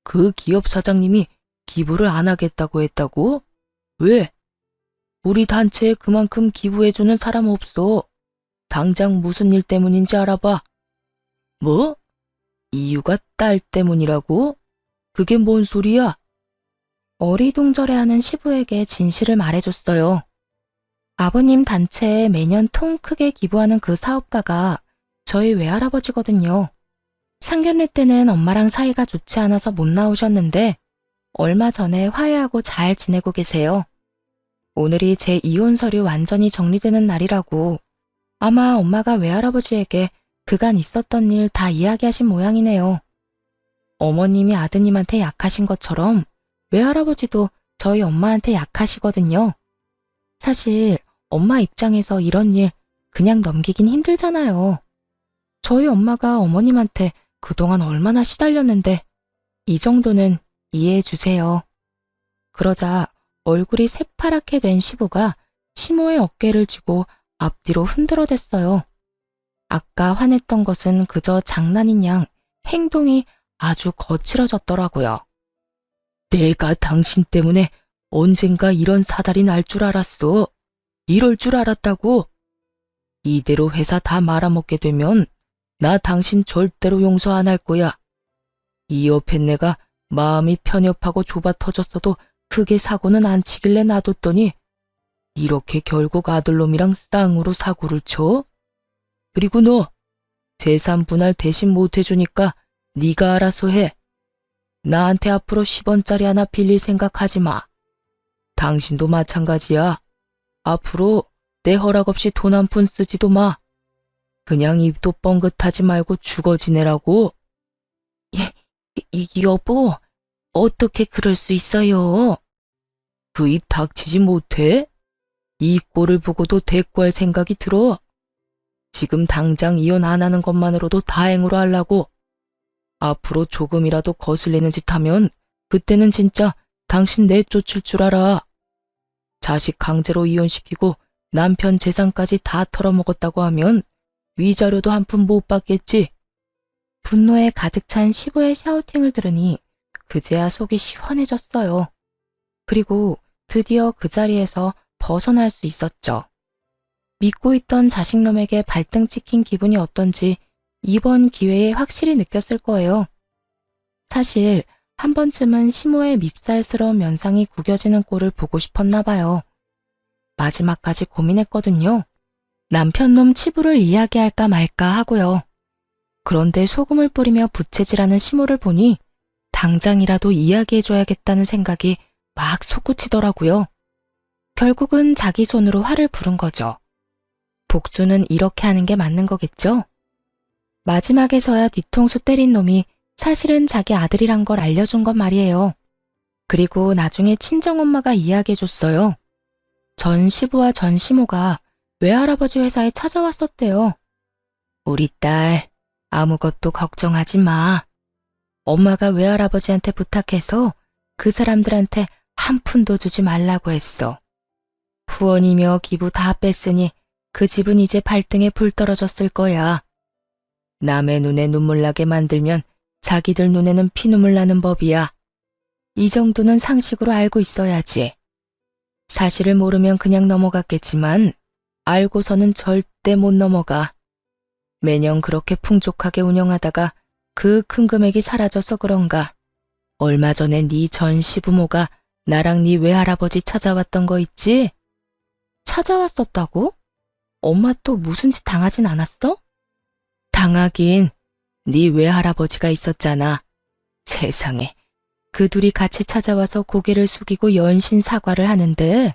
그 기업 사장님이 기부를 안 하겠다고 했다고? 왜? 우리 단체에 그만큼 기부해주는 사람 없어. 당장 무슨 일 때문인지 알아봐. 뭐? 이유가 딸 때문이라고? 그게 뭔 소리야?
어리둥절해하는 시부에게 진실을 말해줬어요. 아버님 단체에 매년 통 크게 기부하는 그 사업가가 저희 외할아버지거든요. 상견례 때는 엄마랑 사이가 좋지 않아서 못 나오셨는데 얼마 전에 화해하고 잘 지내고 계세요. 오늘이 제 이혼 서류 완전히 정리되는 날이라고 아마 엄마가 외할아버지에게 그간 있었던 일 다 이야기하신 모양이네요. 어머님이 아드님한테 약하신 것처럼 외할아버지도 저희 엄마한테 약하시거든요. 사실 엄마 입장에서 이런 일 그냥 넘기긴 힘들잖아요. 저희 엄마가 어머님한테 그동안 얼마나 시달렸는데 이 정도는 이해해 주세요. 그러자 얼굴이 새파랗게 된 시부가 시모의 어깨를 쥐고 앞뒤로 흔들어댔어요. 아까 화냈던 것은 그저 장난인 양 행동이 아주 거칠어졌더라고요.
내가 당신 때문에 언젠가 이런 사달이 날 줄 알았어. 이럴 줄 알았다고. 이대로 회사 다 말아먹게 되면 나 당신 절대로 용서 안 할 거야. 이 여편네가 마음이 편협하고 좁아 터졌어도 크게 사고는 안 치길래 놔뒀더니 이렇게 결국 아들놈이랑 쌍으로 사고를 쳐? 그리고 너 재산 분할 대신 못 해주니까 네가 알아서 해. 나한테 앞으로 10원짜리 하나 빌릴 생각하지 마. 당신도 마찬가지야. 앞으로 내 허락 없이 돈 한 푼 쓰지도 마. 그냥 입도 뻥긋하지 말고 죽어 지내라고.
여보, 어떻게 그럴 수 있어요?
그 입 닥치지 못해? 이 꼴을 보고도 대꾸할 생각이 들어. 지금 당장 이혼 안 하는 것만으로도 다행으로 하려고. 앞으로 조금이라도 거슬리는 짓 하면 그때는 진짜 당신 내쫓을 줄 알아. 자식 강제로 이혼시키고 남편 재산까지 다 털어먹었다고 하면 위자료도 한 푼 못 받겠지.
분노에 가득 찬 시부의 샤우팅을 들으니 그제야 속이 시원해졌어요. 그리고 드디어 그 자리에서 벗어날 수 있었죠. 믿고 있던 자식놈에게 발등 찍힌 기분이 어떤지 이번 기회에 확실히 느꼈을 거예요. 사실 한 번쯤은 시모의 밉살스러운 면상이 구겨지는 꼴을 보고 싶었나 봐요. 마지막까지 고민했거든요. 남편놈 치부를 이야기할까 말까 하고요. 그런데 소금을 뿌리며 부채질하는 시모를 보니 당장이라도 이야기해줘야겠다는 생각이 막 솟구치더라고요. 결국은 자기 손으로 화를 부른 거죠. 복수는 이렇게 하는 게 맞는 거겠죠? 마지막에서야 뒤통수 때린 놈이 사실은 자기 아들이란 걸 알려준 건 말이에요. 그리고 나중에 친정엄마가 이야기해줬어요. 전 시부와 전 시모가 외할아버지 회사에 찾아왔었대요. 우리 딸, 아무것도 걱정하지 마. 엄마가 외할아버지한테 부탁해서 그 사람들한테 한 푼도 주지 말라고 했어. 후원이며 기부 다 뺐으니 그 집은 이제 발등에 불 떨어졌을 거야. 남의 눈에 눈물 나게 만들면 자기들 눈에는 피눈물 나는 법이야. 이 정도는 상식으로 알고 있어야지. 사실을 모르면 그냥 넘어갔겠지만 알고서는 절대 못 넘어가. 매년 그렇게 풍족하게 운영하다가 그 큰 금액이 사라져서 그런가. 얼마 전에 네 전 시부모가 나랑 네 외할아버지 찾아왔던 거 있지? 찾아왔었다고? 엄마 또 무슨 짓 당하진 않았어? 당하긴 네 외할아버지가 있었잖아. 세상에, 그 둘이 같이 찾아와서 고개를 숙이고 연신 사과를 하는데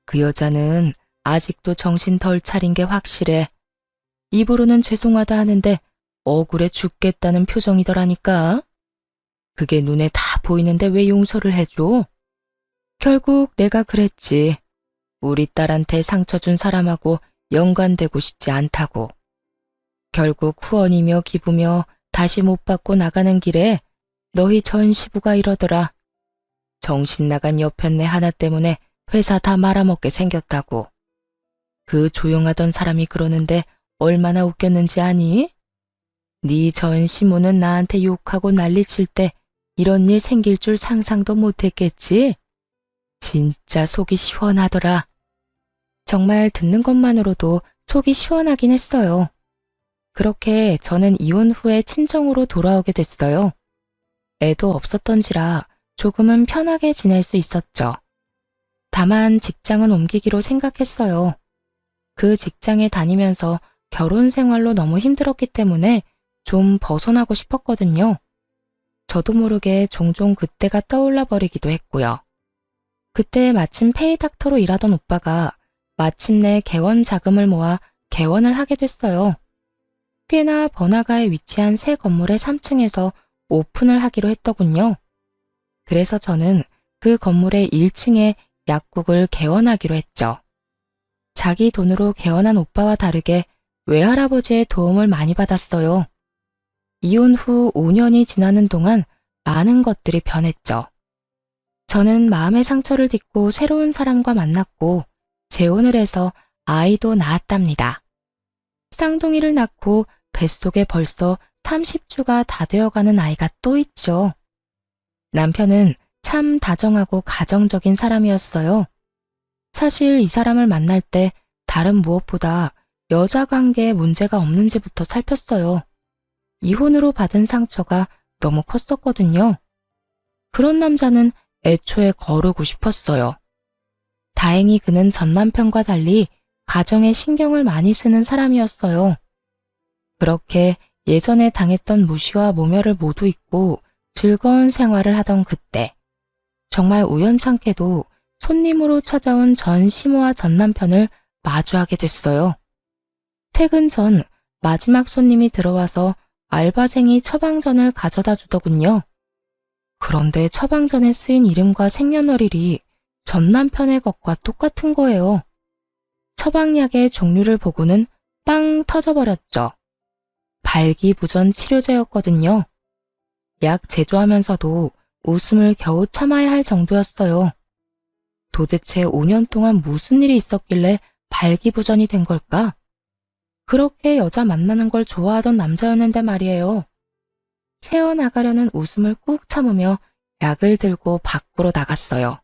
그 여자는 아직도 정신 덜 차린 게 확실해. 입으로는 죄송하다 하는데 억울해 죽겠다는 표정이더라니까. 그게 눈에 다 보이는데 왜 용서를 해줘? 결국 내가 그랬지. 우리 딸한테 상처 준 사람하고 연관되고 싶지 않다고. 결국 후원이며 기부며 다시 못 받고 나가는 길에 너희 전 시부가 이러더라. 정신 나간 여편네 하나 때문에 회사 다 말아먹게 생겼다고. 그 조용하던 사람이 그러는데 얼마나 웃겼는지 아니? 네 전 시모는 나한테 욕하고 난리칠 때 이런 일 생길 줄 상상도 못했겠지? 진짜 속이 시원하더라. 정말 듣는 것만으로도 속이 시원하긴 했어요. 그렇게 저는 이혼 후에 친정으로 돌아오게 됐어요. 애도 없었던지라 조금은 편하게 지낼 수 있었죠. 다만 직장은 옮기기로 생각했어요. 그 직장에 다니면서 결혼 생활로 너무 힘들었기 때문에 좀 벗어나고 싶었거든요. 저도 모르게 종종 그때가 떠올라 버리기도 했고요. 그때 마침 페이닥터로 일하던 오빠가 마침내 개원 자금을 모아 개원을 하게 됐어요. 꽤나 번화가에 위치한 새 건물의 3층에서 오픈을 하기로 했더군요. 그래서 저는 그 건물의 1층에 약국을 개원하기로 했죠. 자기 돈으로 개원한 오빠와 다르게 외할아버지의 도움을 많이 받았어요. 이혼 후 5년이 지나는 동안 많은 것들이 변했죠. 저는 마음의 상처를 딛고 새로운 사람과 만났고 재혼을 해서 아이도 낳았답니다. 쌍둥이를 낳고 뱃속에 벌써 30주가 다 되어가는 아이가 또 있죠. 남편은 참 다정하고 가정적인 사람이었어요. 사실 이 사람을 만날 때 다른 무엇보다 여자 관계에 문제가 없는지부터 살폈어요. 이혼으로 받은 상처가 너무 컸었거든요. 그런 남자는 애초에 거르고 싶었어요. 다행히 그는 전 남편과 달리 가정에 신경을 많이 쓰는 사람이었어요. 그렇게 예전에 당했던 무시와 모멸을 모두 잊고 즐거운 생활을 하던 그때, 정말 우연찮게도 손님으로 찾아온 전 시모와 전 남편을 마주하게 됐어요. 퇴근 전 마지막 손님이 들어와서 알바생이 처방전을 가져다 주더군요. 그런데 처방전에 쓰인 이름과 생년월일이 전 남편의 것과 똑같은 거예요. 처방약의 종류를 보고는 빵 터져버렸죠. 발기부전 치료제였거든요. 약 제조하면서도 웃음을 겨우 참아야 할 정도였어요. 도대체 5년 동안 무슨 일이 있었길래 발기부전이 된 걸까? 그렇게 여자 만나는 걸 좋아하던 남자였는데 말이에요. 새어나가려는 웃음을 꾹 참으며 약을 들고 밖으로 나갔어요.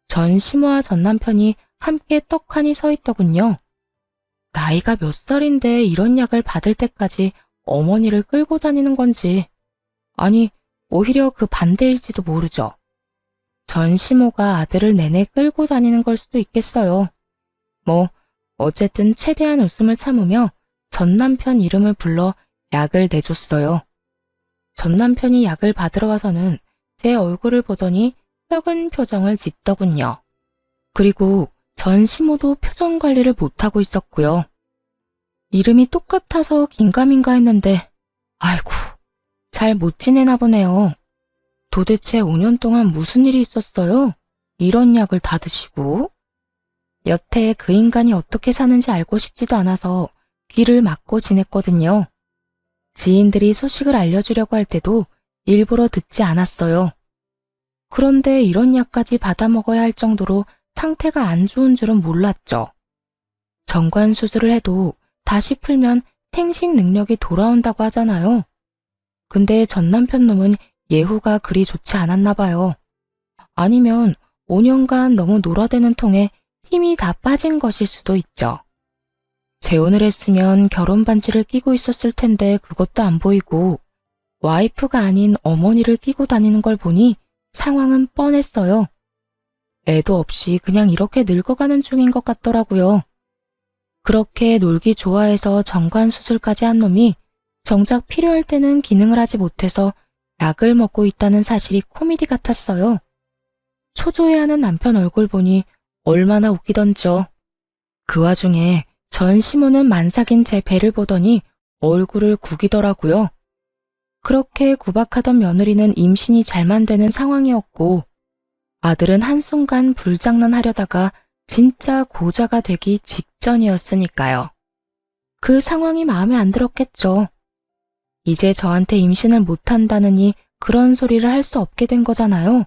전 시모와 전 남편이 함께 떡하니 서 있더군요. 나이가 몇 살인데 이런 약을 받을 때까지 어머니를 끌고 다니는 건지, 아니, 오히려 그 반대일지도 모르죠. 전 시모가 아들을 내내 끌고 다니는 걸 수도 있겠어요. 뭐, 어쨌든 최대한 웃음을 참으며 전 남편 이름을 불러 약을 내줬어요. 전 남편이 약을 받으러 와서는 제 얼굴을 보더니 썩은 표정을 짓더군요. 그리고 전 시모도 표정 관리를 못하고 있었고요. 이름이 똑같아서 긴가민가 했는데, 아이고, 잘 못 지내나 보네요. 도대체 5년 동안 무슨 일이 있었어요? 이런 약을 다 드시고. 여태 그 인간이 어떻게 사는지 알고 싶지도 않아서 귀를 막고 지냈거든요. 지인들이 소식을 알려주려고 할 때도 일부러 듣지 않았어요. 그런데 이런 약까지 받아 먹어야 할 정도로 상태가 안 좋은 줄은 몰랐죠. 정관 수술을 해도 다시 풀면 생식 능력이 돌아온다고 하잖아요. 근데 전 남편 놈은 예후가 그리 좋지 않았나 봐요. 아니면 5년간 너무 놀아대는 통에 힘이 다 빠진 것일 수도 있죠. 재혼을 했으면 결혼 반지를 끼고 있었을 텐데 그것도 안 보이고 와이프가 아닌 어머니를 끼고 다니는 걸 보니 상황은 뻔했어요. 애도 없이 그냥 이렇게 늙어가는 중인 것 같더라고요. 그렇게 놀기 좋아해서 정관 수술까지 한 놈이 정작 필요할 때는 기능을 하지 못해서 약을 먹고 있다는 사실이 코미디 같았어요. 초조해하는 남편 얼굴 보니 얼마나 웃기던지요. 그 와중에 전 시모는 만삭인 제 배를 보더니 얼굴을 구기더라고요. 그렇게 구박하던 며느리는 임신이 잘만 되는 상황이었고 아들은 한순간 불장난하려다가 진짜 고자가 되기 직전이었으니까요. 그 상황이 마음에 안 들었겠죠. 이제 저한테 임신을 못한다느니 그런 소리를 할 수 없게 된 거잖아요.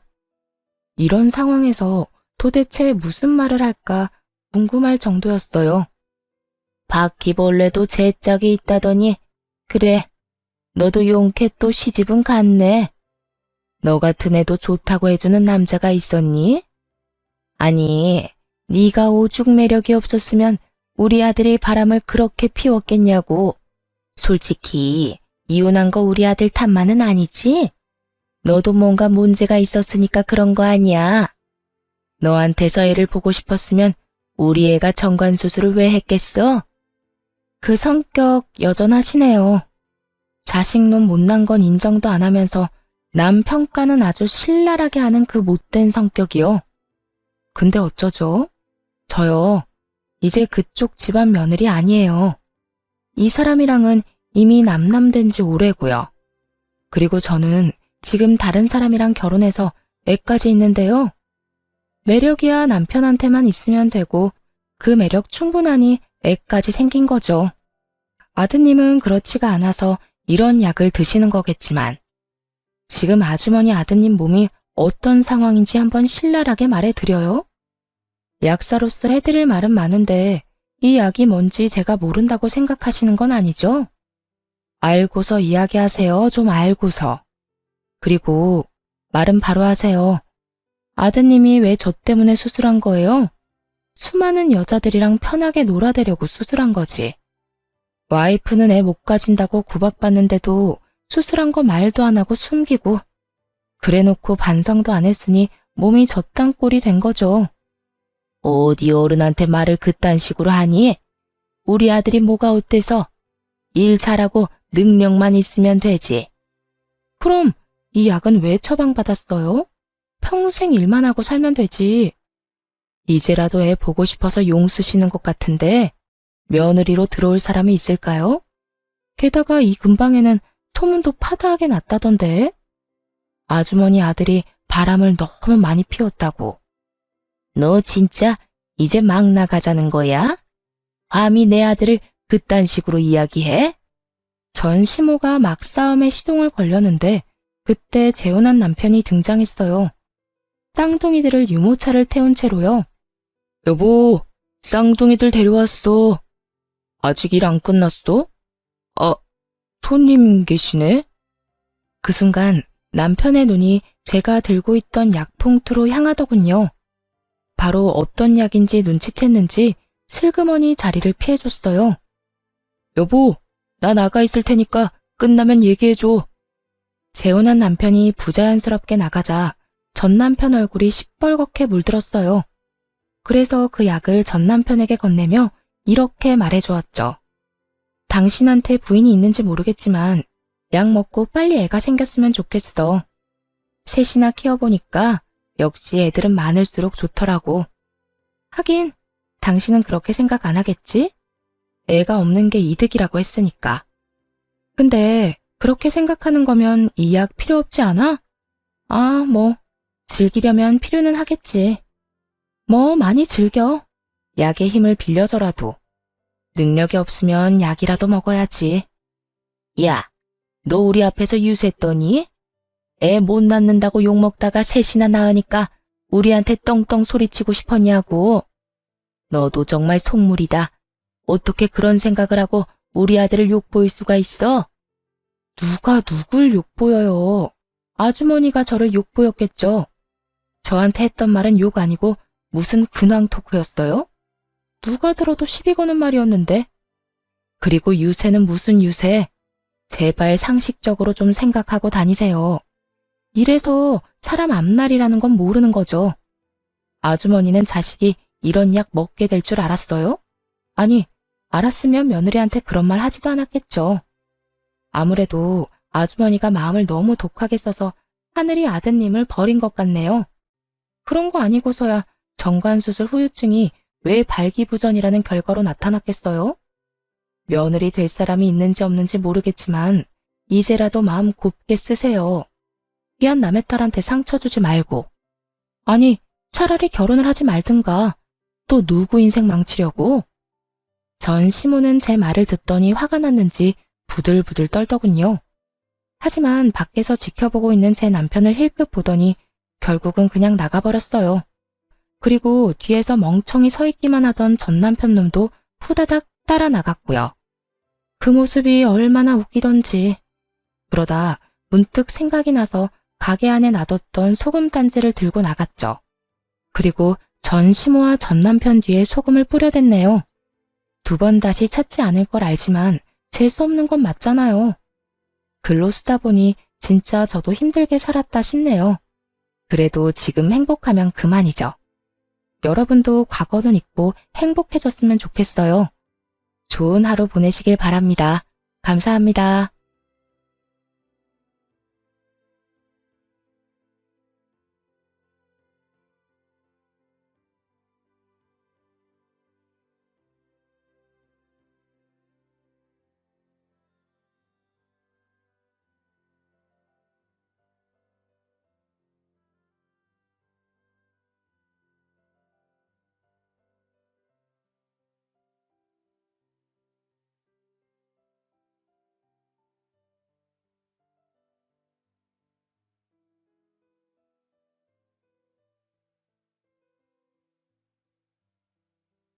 이런 상황에서 도대체 무슨 말을 할까 궁금할 정도였어요.
바퀴벌레도 제 짝이 있다더니 그래, 너도 용케 또 시집은 갔네. 너 같은 애도 좋다고 해주는 남자가 있었니? 아니, 네가 오죽 매력이 없었으면 우리 아들이 바람을 그렇게 피웠겠냐고. 솔직히 이혼한 거 우리 아들 탓만은 아니지? 너도 뭔가 문제가 있었으니까 그런 거 아니야. 너한테서 애를 보고 싶었으면 우리 애가 정관수술을 왜 했겠어?
그 성격 여전하시네요. 자식놈 못난 건 인정도 안 하면서 남 평가는 아주 신랄하게 하는 그 못된 성격이요. 근데 어쩌죠? 저요, 이제 그쪽 집안 며느리 아니에요. 이 사람이랑은 이미 남남된 지 오래고요. 그리고 저는 지금 다른 사람이랑 결혼해서 애까지 있는데요. 매력이야 남편한테만 있으면 되고 그 매력 충분하니 애까지 생긴 거죠. 아드님은 그렇지가 않아서 이런 약을 드시는 거겠지만 지금 아주머니 아드님 몸이 어떤 상황인지 한번 신랄하게 말해드려요. 약사로서 해드릴 말은 많은데 이 약이 뭔지 제가 모른다고 생각하시는 건 아니죠? 알고서 이야기하세요. 좀 알고서. 그리고 말은 바로 하세요. 아드님이 왜 저 때문에 수술한 거예요? 수많은 여자들이랑 편하게 놀아대려고 수술한 거지. 와이프는 애 못 가진다고 구박받는데도 수술한 거 말도 안 하고 숨기고 그래놓고 반성도 안 했으니 몸이 저딴 꼴이 된 거죠.
어디 어른한테 말을 그딴 식으로 하니? 우리 아들이 뭐가 어때서? 일 잘하고 능력만 있으면 되지.
그럼 이 약은 왜 처방받았어요? 평생 일만 하고 살면 되지. 이제라도 애 보고 싶어서 용 쓰시는 것 같은데 며느리로 들어올 사람이 있을까요? 게다가 이 근방에는 소문도 파다하게 났다던데. 아주머니 아들이 바람을 너무 많이 피웠다고.
너 진짜 이제 막 나가자는 거야? 감히 내 아들을 그딴 식으로 이야기해?
전 시모가 막 싸움에 시동을 걸렸는데 그때 재혼한 남편이 등장했어요. 쌍둥이들을 유모차를 태운 채로요. 여보, 쌍둥이들 데려왔어. 아직 일 안 끝났어? 아, 손님 계시네? 그 순간 남편의 눈이 제가 들고 있던 약봉투로 향하더군요. 바로 어떤 약인지 눈치챘는지 슬그머니 자리를 피해줬어요. 여보, 나 나가 있을 테니까 끝나면 얘기해줘. 재혼한 남편이 부자연스럽게 나가자 전 남편 얼굴이 시뻘겋게 물들었어요. 그래서 그 약을 전 남편에게 건네며 이렇게 말해주었죠. 당신한테 부인이 있는지 모르겠지만 약 먹고 빨리 애가 생겼으면 좋겠어. 셋이나 키워보니까 역시 애들은 많을수록 좋더라고. 하긴 당신은 그렇게 생각 안 하겠지? 애가 없는 게 이득이라고 했으니까. 근데 그렇게 생각하는 거면 이 약 필요 없지 않아? 아, 뭐 즐기려면 필요는 하겠지. 뭐 많이 즐겨. 약의 힘을 빌려줘라도. 능력이 없으면 약이라도 먹어야지.
야, 너 우리 앞에서 유세했더니? 애 못 낳는다고 욕먹다가 셋이나 낳으니까 우리한테 떵떵 소리치고 싶었냐고. 너도 정말 속물이다. 어떻게 그런 생각을 하고 우리 아들을 욕보일 수가 있어?
누가 누굴 욕보여요. 아주머니가 저를 욕보였겠죠. 저한테 했던 말은 욕 아니고 무슨 근황 토크였어요? 누가 들어도 시비 거는 말이었는데. 그리고 유세는 무슨 유세? 제발 상식적으로 좀 생각하고 다니세요. 이래서 사람 앞날이라는 건 모르는 거죠. 아주머니는 자식이 이런 약 먹게 될 줄 알았어요? 아니, 알았으면 며느리한테 그런 말 하지도 않았겠죠. 아무래도 아주머니가 마음을 너무 독하게 써서 하늘이 아드님을 버린 것 같네요. 그런 거 아니고서야 정관수술 후유증이 왜 발기부전이라는 결과로 나타났겠어요? 며느리 될 사람이 있는지 없는지 모르겠지만 이제라도 마음 곱게 쓰세요. 귀한 남의 딸한테 상처 주지 말고. 아니, 차라리 결혼을 하지 말든가. 또 누구 인생 망치려고? 전 시모는 제 말을 듣더니 화가 났는지 부들부들 떨더군요. 하지만 밖에서 지켜보고 있는 제 남편을 힐끗 보더니 결국은 그냥 나가버렸어요. 그리고 뒤에서 멍청이 서 있기만 하던 전 남편 놈도 후다닥 따라 나갔고요. 그 모습이 얼마나 웃기던지. 그러다 문득 생각이 나서 가게 안에 놔뒀던 소금 단지를 들고 나갔죠. 그리고 전 시모와 전 남편 뒤에 소금을 뿌려댔네요. 2번 다시 찾지 않을 걸 알지만 재수 없는 건 맞잖아요. 글로 쓰다 보니 진짜 저도 힘들게 살았다 싶네요. 그래도 지금 행복하면 그만이죠. 여러분도 과거는 잊고 행복해졌으면 좋겠어요. 좋은 하루 보내시길 바랍니다. 감사합니다.